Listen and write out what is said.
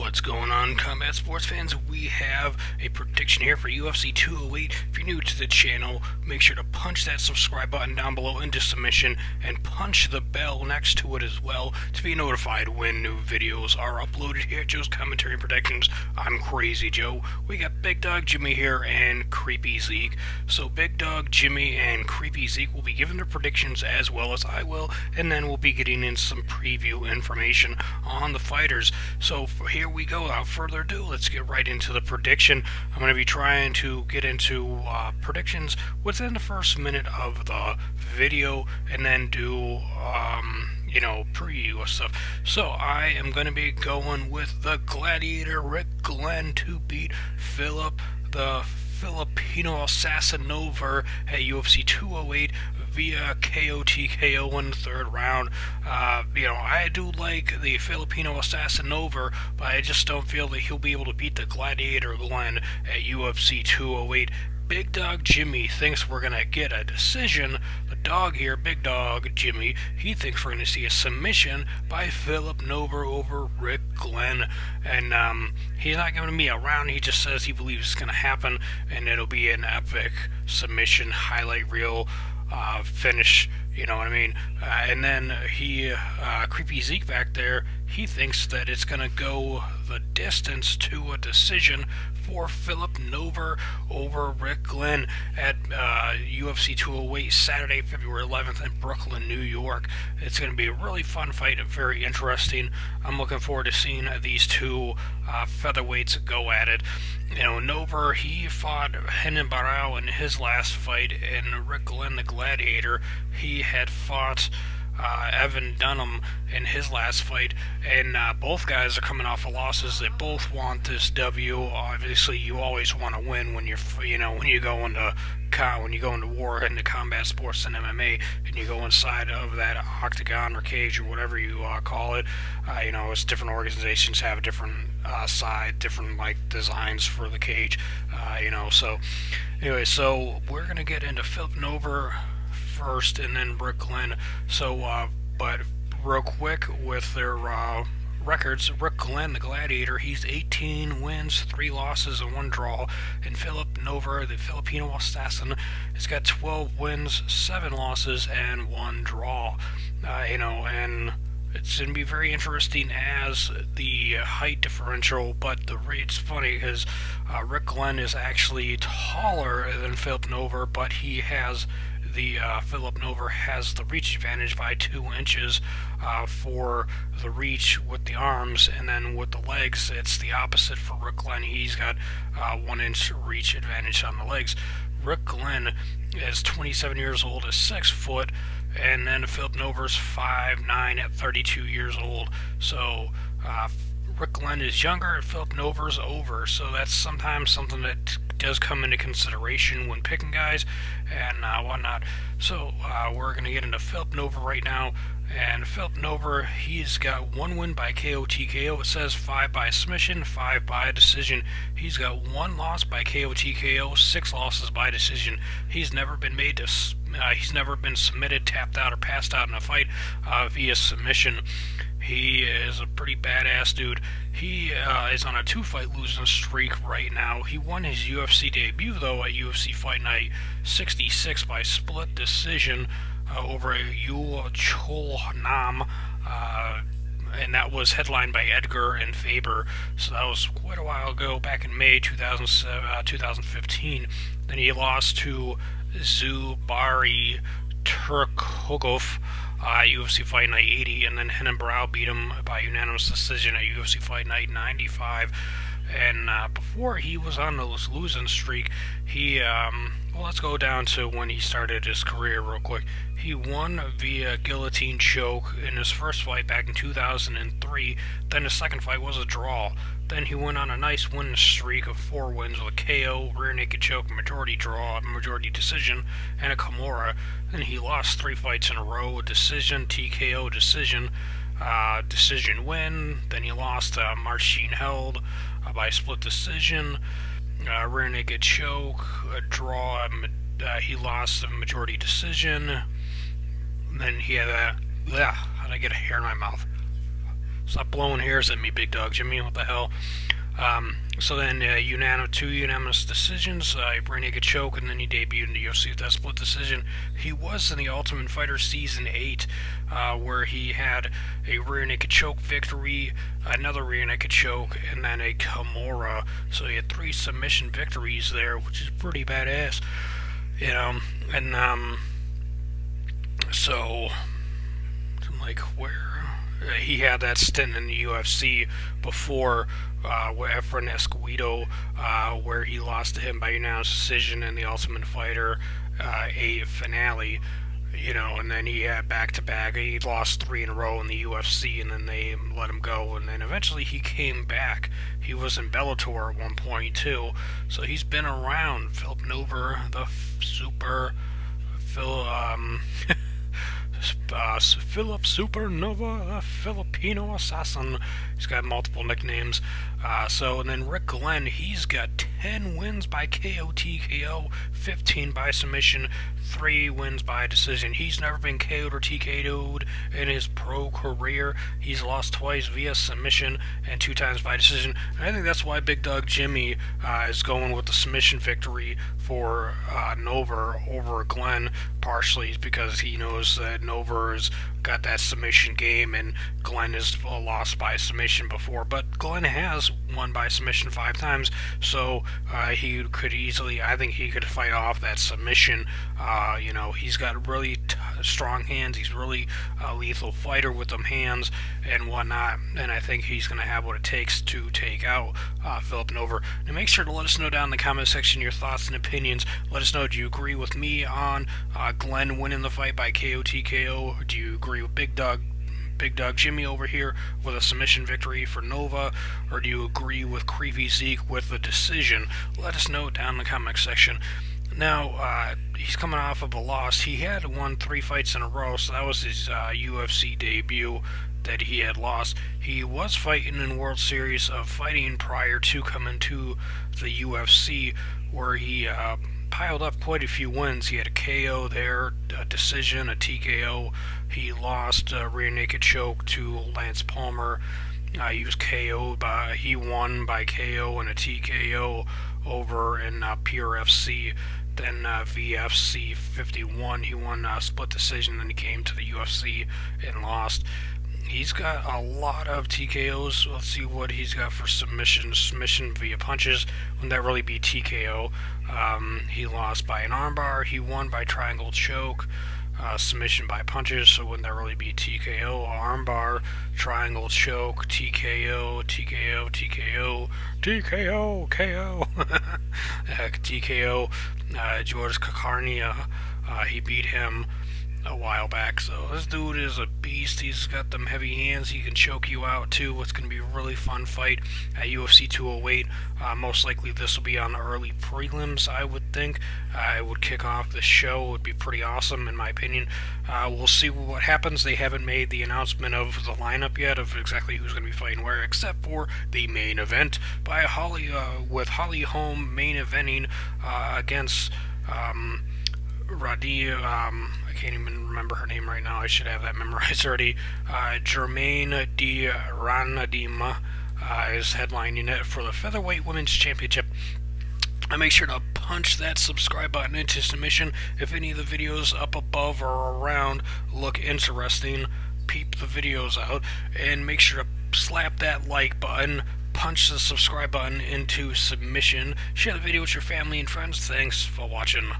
What's going on, Combat Sports fans? We have a prediction here for UFC 208. If you're new to the channel, make sure to punch that subscribe button down below into submission and punch the bell next to it as well to be notified when new videos are uploaded here at Joe's Commentary and Predictions. I'm Crazy Joe. We got Big Dog Jimmy here and Creepy Zeke. So Big Dog Jimmy and Creepy Zeke will be giving their predictions as well as I will, and then we'll be getting in some preview information on the fighters. So here we go. Without further ado, let's get right into the prediction. I'm going to be trying to get into predictions within the first minute of the video and then do preview stuff. So I am going to be going with the Gladiator Rick Glenn to beat Phillipe, the Filipino Assassin Nover at UFC 208 via KO/TKO in the third round. I do like the Filipino Assassin Nover, but I just don't feel that he'll be able to beat the Gladiator Glenn at UFC 208. Big Dog Jimmy thinks we're going to get a decision. The dog here, Big Dog Jimmy, he thinks we're going to see a submission by Phillipe Nover over Rick Glenn. And he's not giving me a round. He just says he believes it's going to happen, and it'll be an epic submission highlight reel finish. You know what I mean? And then Creepy Zeke back there, he thinks that it's going to go the distance to a decision for Phillipe Nover over Rick Glenn at UFC 208 Saturday, February 11th in Brooklyn, New York. It's going to be a really fun fight, very interesting. I'm looking forward to seeing these two featherweights go at it. Nover, he fought Renan Barão in his last fight, and Rick Glenn, the Gladiator, he had fought Evan Dunham in his last fight, and both guys are coming off of losses. They both want this W. Obviously, you always want to win when you go into war into combat sports and MMA, and you go inside of that octagon or cage or whatever you call it. It's different organizations have a different different designs for the cage. So anyway, so we're gonna get into Phillipe Nover first, and then Rick Glenn. So, but real quick with their records, Rick Glenn, the Gladiator, he's 18 wins, 3 losses, and 1 draw. And Phillipe Nover, the Filipino Assassin, has got 12 wins, 7 losses, and 1 draw. And it's going to be very interesting as the height differential, but it's funny because Rick Glenn is actually taller than Phillipe Nover, but he has Phillipe Nover has the reach advantage by 2 inches for the reach with the arms, and then with the legs, it's the opposite for Rick Glenn. He's got 1 inch reach advantage on the legs. Rick Glenn is 27 years old, is 6 foot, and then Phillipe Nover's 5'9" at 32 years old. So Rick Glenn is younger and Phillipe Nover's over, so that's sometimes something that does come into consideration when picking guys and whatnot. So we're going to get into Phillipe Nover right now. And Phillipe Nover, he's got 1 win by KO/TKO. It says 5 by submission, 5 by decision. He's got 1 loss by KO/TKO, 6 losses by decision. He's never been submitted, tapped out, or passed out in a fight via submission. He is a pretty badass dude. He is on a 2-fight losing streak right now. He won his UFC debut, though, at UFC Fight Night 66 by split decision over HOLM, and that was headlined by Edgar and Faber. So that was quite a while ago, back in May 2015. Then he lost to Zubari Turkhogov UFC Fight Night 80, and then Renan Barão beat him by unanimous decision at UFC Fight Night 95. And before he was on the losing streak, he let's go down to when he started his career real quick. He won via guillotine choke in his first fight back in 2003. Then his second fight was a draw. Then he went on a nice win streak of 4 wins with a KO, rear naked choke, majority draw, majority decision, and a Kimura. Then he lost 3 fights in a row: a decision, TKO, decision, decision win. Then he lost Marcin Held by split decision, rear naked choke, a draw. He lost a majority decision. Then he had how'd I get a hair in my mouth? Stop blowing hairs at me, Big Dog Jimmy. What the hell? So then, two unanimous decisions, rear naked choke, and then he debuted in the UFC with that split decision. He was in the Ultimate Fighter Season 8, where he had a rear naked choke victory, another rear naked choke, and then a Kimura. So he had 3 submission victories there, which is pretty badass. You know, and, so, I'm like, where? He had that stint in the UFC before Efren Escobedo, where he lost to him by unanimous decision in the Ultimate Fighter a finale. You know, and then he had back-to-back. He lost 3 in a row in the UFC, and then they let him go. And then eventually he came back. He was in Bellator at one point too, so he's been around. Phillipe Nover, the super Phil. Philip Supernova, the Filipino Assassin. He's got multiple nicknames. And then Rick Glenn, he's got 10 wins by KO, TKO, 15 by submission, 3 wins by decision. He's never been KO'd or TKO'd in his pro career. He's lost twice via submission and 2 times by decision. And I think that's why Big Dog Jimmy is going with the submission victory for Nover over Glenn, partially because he knows that Nover's got that submission game and Glenn has lost by submission before, but Glenn has won by submission 5 times, so he could easily, I think he could fight off that submission. He's got really strong hands. He's really a lethal fighter with them hands and whatnot, and I think he's going to have what it takes to take out Phillipe Nover. Now make sure to let us know down in the comment section your thoughts and opinions. Let us know, do you agree with me on Glenn winning the fight by KO, TKO? Or do you agree with Big Dog Jimmy over here with a submission victory for Nova, or do you agree with Creepy Zeke with the decision? Let us know down in the comment section. Now, he's coming off of a loss. He had won 3 fights in a row, so that was his UFC debut that he had lost. He was fighting in World Series of Fighting prior to coming to the UFC, where he piled up quite a few wins. He had a KO there, a decision, a TKO. He lost a rear naked choke to Lance Palmer. He was KO'd by, he won by KO and a TKO over in Pure FC. Then VFC 51, he won a split decision. Then he came to the UFC and lost. He's got a lot of TKOs. Let's see what he's got for submission. Submission via punches. Wouldn't that really be TKO? He lost by an armbar. He won by triangle choke. Submission by punches, so wouldn't that really be TKO? Armbar, triangle choke, TKO, TKO, TKO, TKO, KO. TKO. George Kakarnia, he beat him a while back. So this dude is a beast. He's got them heavy hands. He can choke you out too. It's going to be a really fun fight at UFC 208. Most likely this will be on the early prelims, I would think. It would kick off the show. It would be pretty awesome in my opinion. We'll see what happens. They haven't made the announcement of the lineup yet of exactly who's going to be fighting where, except for the main event by with HOLM main eventing against I can't even remember her name right now. I should have that memorized already. Germaine de Ranadima is headlining it for the Featherweight Women's Championship. And make sure to punch that subscribe button into submission. If any of the videos up above or around look interesting, peep the videos out. And make sure to slap that like button, punch the subscribe button into submission. Share the video with your family and friends. Thanks for watching.